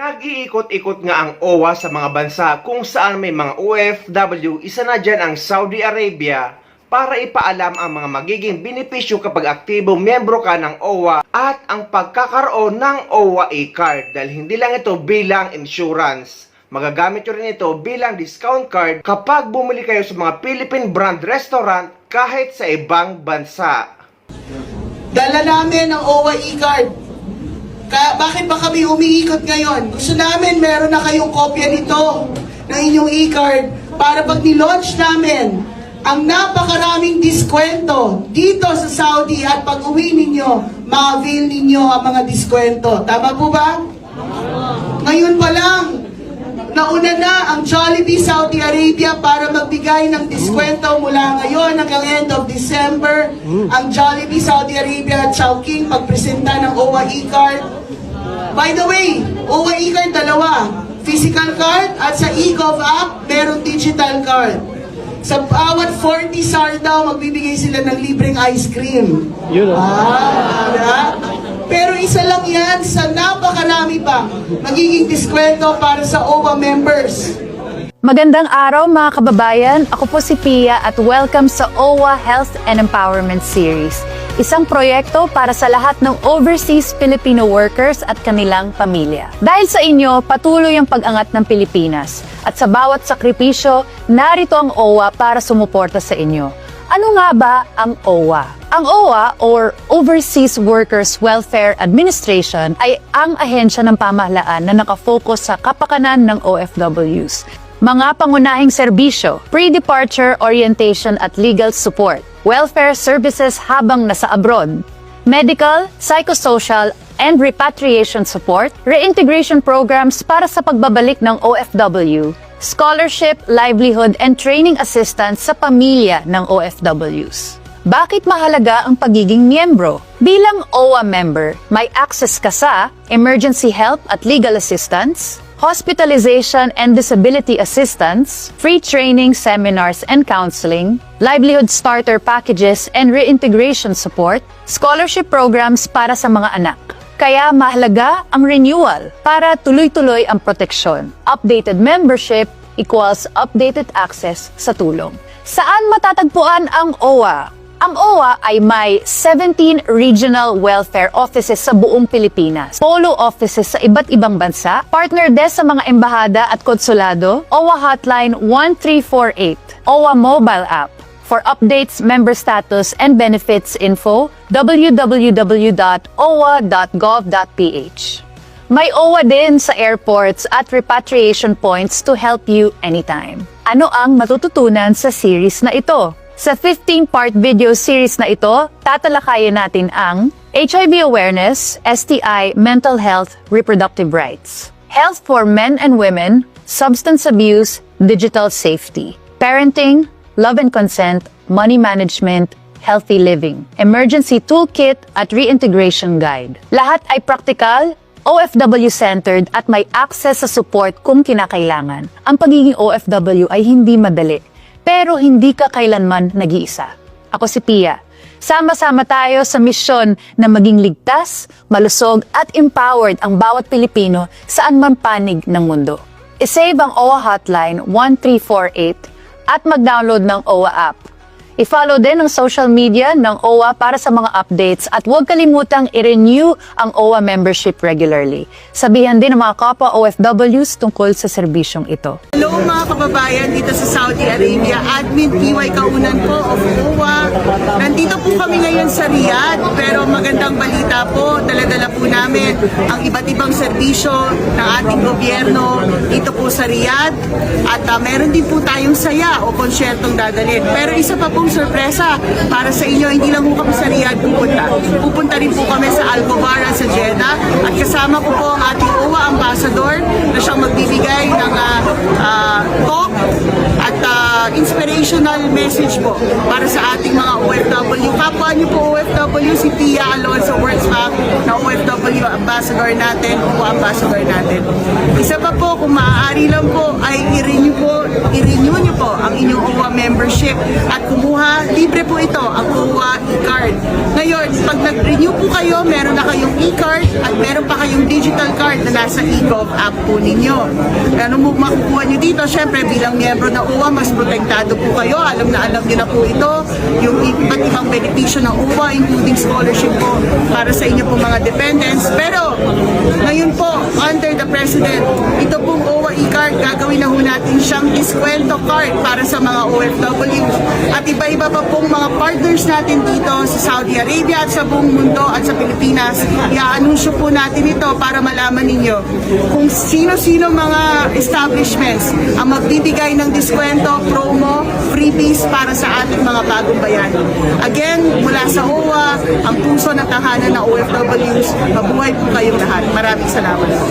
Nag-iikot-ikot nga ang OWA sa mga bansa kung saan may mga OFW, isa na dyan ang Saudi Arabia, para ipaalam ang mga magiging benepisyo kapag aktibong miyembro ka ng OWA at ang pagkakaroon ng OWA e-card dahil hindi lang ito bilang insurance. Magagamit nyo rin ito bilang discount card kapag bumili kayo sa mga Philippine brand restaurant kahit sa ibang bansa. Dala namin ang OWA e-card. Bakit ba kami umiikot ngayon? Gusto namin meron na kayong kopya nito ng inyong e-card para pag nilaunch namin ang napakaraming diskwento dito sa Saudi at pag uwi ninyo, ma-avail ninyo ang mga diskwento. Tama po ba? Ngayon pa lang, nauna na ang Jollibee Saudi Arabia para magbigay ng diskwento mula ngayon hanggang end of December. Ang Jollibee Saudi Arabia at Chowking pagpresenta ng OWA e-card. By the way, OWA e-card dalawa. Physical card at sa eGov app, meron digital card. Sa bawat 40 SAR daw, magbibigay sila ng libreng ice cream. Pero isa lang yan sa napakarami pa magiging diskwento para sa OWA members. Magandang araw mga kababayan, ako po si Pia at welcome sa OWA Health and Empowerment Series. Isang proyekto para sa lahat ng overseas Filipino workers at kanilang pamilya. Dahil sa inyo, patuloy ang pag-angat ng Pilipinas. At sa bawat sakripisyo, narito ang OWA para sumuporta sa inyo. Ano nga ba ang OWA? Ang OWA or Overseas Workers Welfare Administration ay ang ahensya ng pamahalaan na nakafocus sa kapakanan ng OFWs. Mga pangunahing serbisyo, pre-departure orientation at legal support, welfare services habang nasa abroad, medical, psychosocial, and repatriation support, reintegration programs para sa pagbabalik ng OFW, scholarship, livelihood, and training assistance sa pamilya ng OFWs. Bakit mahalaga ang pagiging miyembro? Bilang OWA member, may access ka sa emergency help at legal assistance, hospitalization and disability assistance, free training, seminars and counseling, livelihood starter packages and reintegration support, scholarship programs para sa mga anak. Kaya mahalaga ang renewal para tuloy-tuloy ang proteksyon. Updated membership equals updated access sa tulong. Saan matatagpuan ang OWA? Ang OWA ay may 17 regional welfare offices sa buong Pilipinas, polo offices sa iba't ibang bansa, partner desk sa mga embahada at konsulado, OWA Hotline 1348, OWA mobile app. For updates, member status, and benefits info, www.owa.gov.ph. May OWA din sa airports at repatriation points to help you anytime. Ano ang matututunan sa series na ito? Sa 15-part video series na ito, tatalakayin natin ang HIV awareness, STI, mental health, reproductive rights, health for men and women, substance abuse, digital safety, parenting, love and consent, money management, healthy living, emergency toolkit at reintegration guide. Lahat ay practical, OFW-centered at may access sa support kung kinakailangan. Ang pagiging OFW ay hindi madali. Pero hindi ka kailanman nag-iisa. Ako si Pia. Sama-sama tayo sa misyon na maging ligtas, malusog at empowered ang bawat Pilipino saan man panig ng mundo. I-save ang OWA Hotline 1348 at mag-download ng OWA app. I-follow din ang social media ng OWA para sa mga updates at huwag kalimutang i-renew ang OWA membership regularly. Sabihan din ng mga kapwa OFWs tungkol sa serbisyong ito. Hello mga kababayan dito sa Saudi Arabia. Admin PY Kaunan po of OWA. Nandito po kami ngayon sa Riyadh, pero magandang balita po. Dala-dala po namin ang iba't ibang serbisyo ng ating gobyerno dito po sa Riyadh. At meron din po tayong saya o konsyertong dadalhin. Pero isa pa pong sorpresa para sa inyo, hindi lang po kami sa Riyadh pupunta. Pupunta rin po kami sa Al-Gobara sa Jeddah at kasama ko po ang ating OWA ambassador na siyang magbibigay ng talk at inspirational message po para sa ating mga OFW. Kapwa niyo po OFW, si Pia Alonso works back na OFW ambassador natin, o ambassador natin. Isa pa po, kung maaari lang po, ay i-renew niyo po ang inyong OWA membership at kumuha, libre po ito, ang OWA e-card. Ngayon, pag nag-renew po kayo, meron na kayong e-card at meron pa kayong digital card na nasa e-gov app po ninyo. Ano mo makukuha nyo dito? Siyempre, bilang miyembro ng OWA, mas protektado po kayo. Alam niyo na po ito, yung iba't ibang benepisyo ng OWA, including scholarship po para sa inyo pong mga dependents. Pero, ngayon po, under the President, ito pong OWA e-card, gagawin na ho natin siyang diskwento card para sa mga OFW. At iba-iba pa pong mga partners natin dito sa Saudi Arabia at sa buong mundo at sa Pilipinas. I-anunsyo po natin ito para malaman ninyo kung sino-sino mga establishments ang magbibigay ng diskwento, promo, freebies para sa ating mga bagong bayani. Again, mula sa OWA, ang puso ng tahanan ng OFWs, mabuhay po kayong lahat. Maraming salamat po.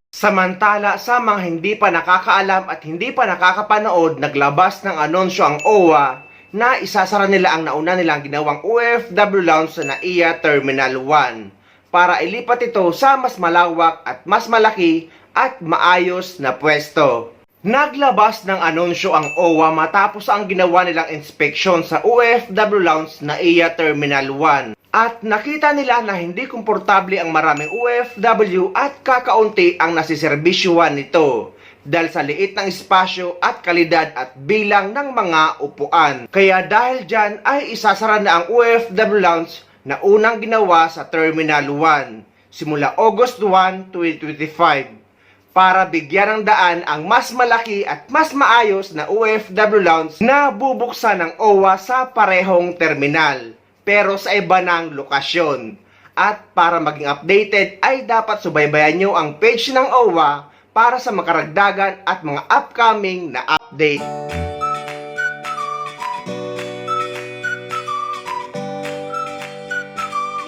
Samantala, sa mga hindi pa nakakaalam at hindi pa nakakapanood, naglabas ng anunsyo ang OWA na isasara nila ang nauna nilang ginawang OFW Lounge sa NAIA Terminal 1 para ilipat ito sa mas malawak at mas malaki at maayos na pwesto. Naglabas ng anunsyo ang OWA matapos ang ginawa nilang inspeksyon sa OFW Lounge NAIA Terminal 1. At nakita nila na hindi komportable ang maraming OFW at kakaunti ang nasiserbisyuhan nito dahil sa liit ng espasyo at kalidad at bilang ng mga upuan. Kaya dahil dyan ay isasara na ang OFW Lounge na unang ginawa sa Terminal 1 simula August 1, 2025 para bigyan ng daan ang mas malaki at mas maayos na OFW Lounge na bubuksan ng OWA sa parehong terminal pero sa iba ng lokasyon. At para maging updated ay dapat subaybayan nyo ang page ng OWA para sa makaragdagan at mga upcoming na update.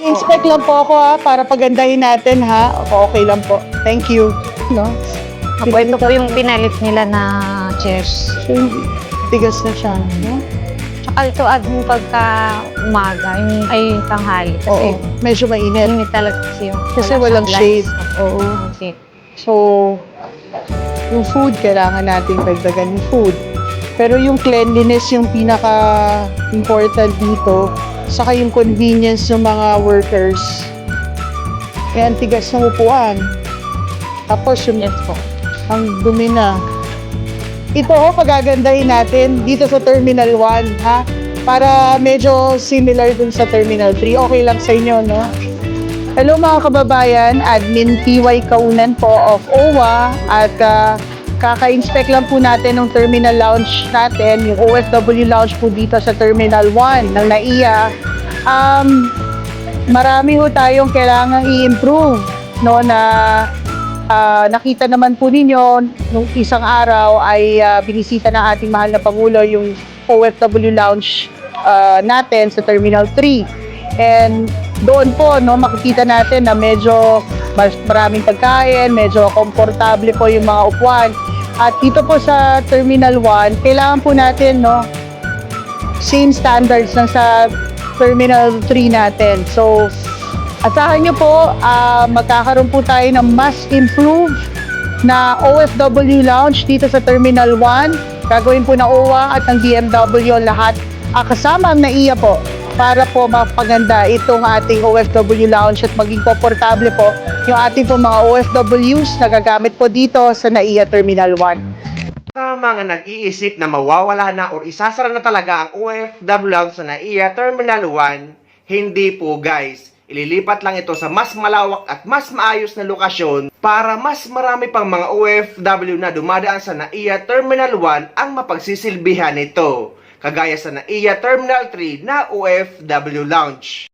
I-inspect lang po ako para pagandahin natin ha. Okay lang po. Thank you. No? Apo, ito po yung pinalit nila na chairs. Tigas na siya. No? Tsaka ito mo pagka umaga, ay tanghali. Kasi Oo, medyo mainit. init talaga kasi yung Kasi walang shade. Oo. Okay. So, yung food, kailangan natin dagdagan yung food. Pero yung cleanliness yung pinaka-important dito, saka yung convenience ng mga workers. Kaya ang tigas ng upuan. Tapos yung Yes po. ang dumi na. Ito pagagandahin natin dito sa Terminal 1, ha? Para medyo similar dun sa Terminal 3. Okay lang sa inyo, no? Hello mga kababayan, Admin PY Kaunan po of OWA at kaka-inspect lang po natin ng terminal lounge natin, yung OFW lounge po dito sa Terminal 1 ng NAIA. Marami ho tayong kailangang i-improve, no, na nakita naman po ninyo nung isang araw ay binisita ng ating mahal na Pangulo yung OFW lounge natin sa Terminal 3. And doon po, no, makikita natin na medyo maraming pagkain, medyo komportable po yung mga upuan. At dito po sa Terminal 1, kailangan po natin, no, same standards lang sa Terminal 3 natin. So, asahan nyo po, magkakaroon po tayo ng mas improved na OFW lounge dito sa Terminal 1. Gagawin po ng OWA at ng DMW lahat. Kasama ang NAIA po para po mapaganda itong ating OFW lounge at maging komportable po yung ating po mga OFWs na gagamit po dito sa NAIA Terminal 1. Sa mga nag-iisip na mawawala na o isasara na talaga ang OFW Lounge sa NAIA Terminal 1, hindi po guys. Ililipat lang ito sa mas malawak at mas maayos na lokasyon para mas marami pang mga OFW na dumadaan sa NAIA Terminal 1 ang mapagsisilbihan nito. Kagaya sa NAIA Terminal 3 na OFW Lounge.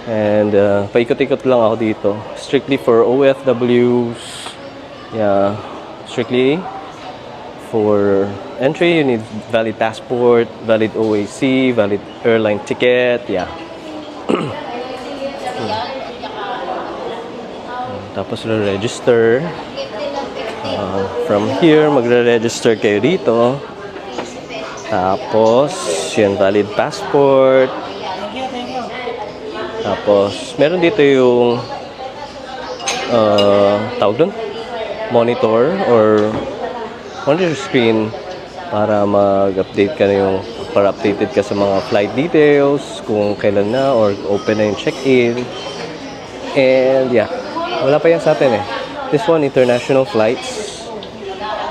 And paikot-ikot lang ako dito. Strictly for OFWs Yeah, strictly for entry, you need valid passport, valid OAC, valid airline ticket. Yeah. Tapos re-register. From here, magre-register kayo dito. Tapos, yun, valid passport. Tapos, meron dito yung tawag dun? Monitor or monitor screen para mag-update ka na yung para updated ka sa mga flight details, kung kailan na or open na yung check-in. And yeah, wala pa yan sa atin eh. This one, international flights.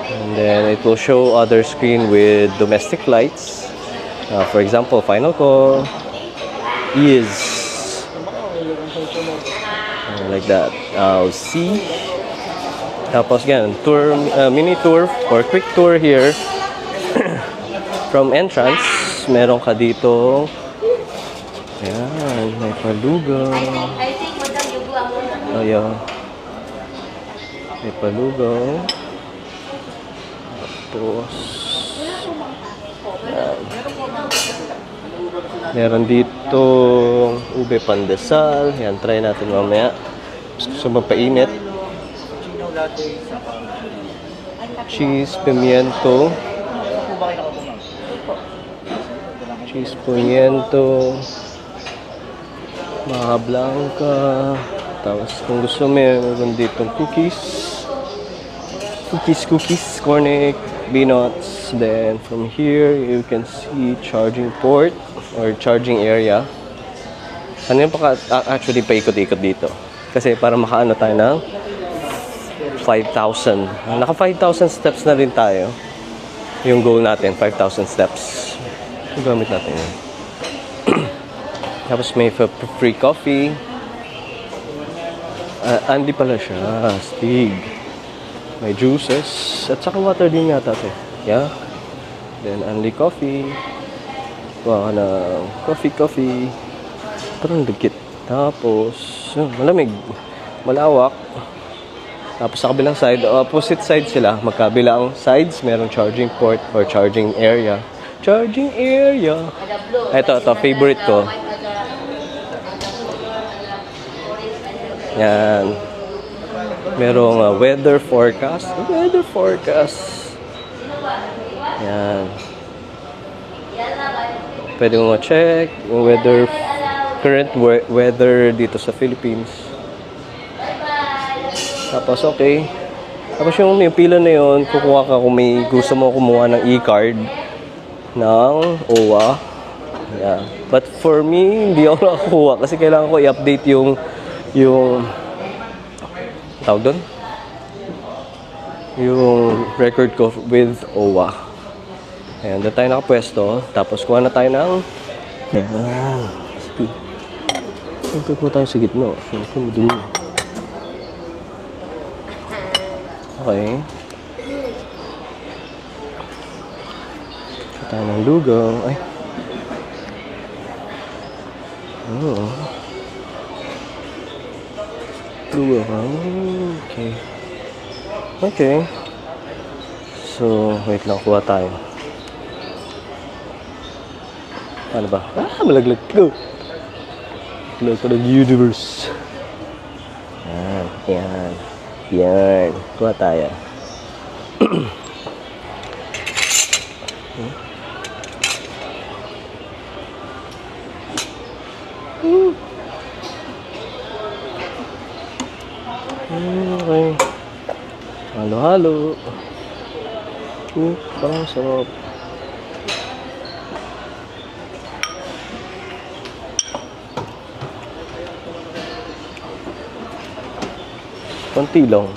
And then it will show other screen with domestic flights. For example, final call is like that. See. Tapos yan, tour, mini tour or quick tour here. From entrance, meron ka dito. Ayan, may palugaw. Ayan. May palugaw. Tapos, ayan. Meron dito ube pandesal. Yan, try natin mamaya. Gusto magpainit. Cheese, pimiento. Cheese, pimiento. Mga blanca. Tapos kung gusto mo, meron ditong cookies. Cookies, cornic, peanuts. Then from here, you can see charging port or charging area. Ano yung actually paikot-ikot dito? Kasi para makaano tayo ng 5,000. Naka 5,000 steps na rin tayo. Yung goal natin, 5,000 steps. Gamit natin yun. Tapos may free coffee. Hindi pala siya. Stig. May juices. At saka water din yata ito. Yeah. Then only coffee. Kuha ka ng coffee. Parang dikit. Tapos, malamig. Malawak. Tapos sa kabilang side, opposite side sila. Magkabilang sides, merong charging port or charging area. Charging area. Ito, favorite ko. Yan. Merong weather forecast. Yan. Pwede mo ma-check yung current weather dito sa Philippines. Tapos okay. Tapos yung pila na yun, kukuha ka kung may gusto mo kumuha ng e-card ng OWA. Yeah. But for me, hindi ako nakakuha kasi kailangan ko i-update yung tawag doon? Yung record ko with OWA. Ayan, doon tayo nakapwesto. Tapos kuha na tayo ng ayan. Siyempre po tayo sa gitna. Siyempre madumi. Okay. Kuha tayo ng lugaw. Ay. Oh. Lugaw. Okay. Okay. So, wait lang. Kuha tayo. Ano ba? Malaglag ko. Malaglag ko ng universe. Yan. Kuha tayo. Okay. Halo-halo. Parang sarap. Konti lang.